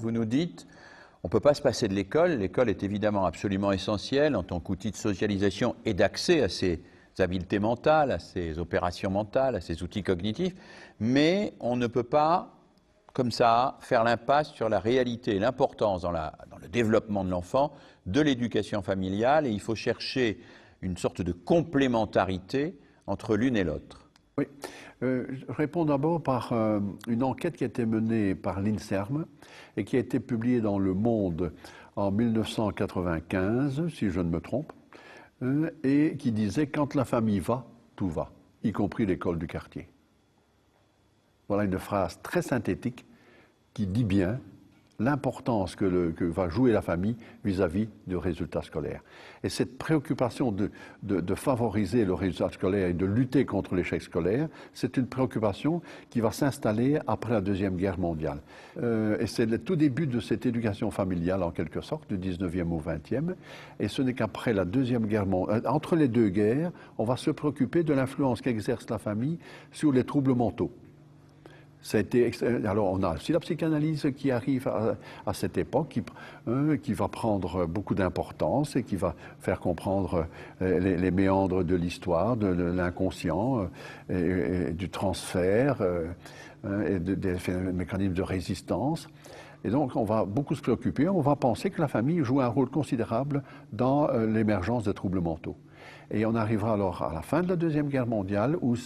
vous nous dites, on ne peut pas se passer de l'école. L'école est évidemment absolument essentielle en tant qu'outil de socialisation et d'accès à ces habiletés mentales, à ces opérations mentales, à ces outils cognitifs, mais on ne peut pas, comme ça, faire l'impasse sur la réalité et l'importance dans le développement de l'enfant de l'éducation familiale, et il faut chercher une sorte de complémentarité entre l'une et l'autre. Oui, je réponds d'abord par une enquête qui a été menée par l'INSERM et qui a été publiée dans Le Monde en 1995, si je ne me trompe, et qui disait « Quand la famille va, tout va, y compris l'école du quartier ». Voilà une phrase très synthétique qui dit bien l'importance que va jouer la famille vis-à-vis du résultat scolaire. Et cette préoccupation de favoriser le résultat scolaire et de lutter contre l'échec scolaire, c'est une préoccupation qui va s'installer après la Deuxième Guerre mondiale. Et c'est le tout début de cette éducation familiale, en quelque sorte, du 19e au 20e. Et ce n'est qu'après la Deuxième Guerre mondiale, entre les deux guerres, on va se préoccuper de l'influence qu'exerce la famille sur les troubles mentaux. Alors on a aussi la psychanalyse qui arrive à cette époque, qui va prendre beaucoup d'importance et qui va faire comprendre les méandres de l'histoire, de l'inconscient, et du transfert, et des mécanismes de résistance. Et donc on va beaucoup se préoccuper, on va penser que la famille joue un rôle considérable dans l'émergence des troubles mentaux. Et on arrivera alors à la fin de la Deuxième Guerre mondiale où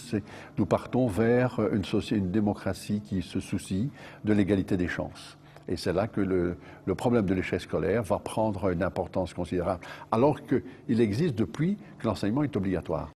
nous partons vers une démocratie qui se soucie de l'égalité des chances. Et c'est là que le problème de l'échec scolaire va prendre une importance considérable, alors qu'il existe depuis que l'enseignement est obligatoire.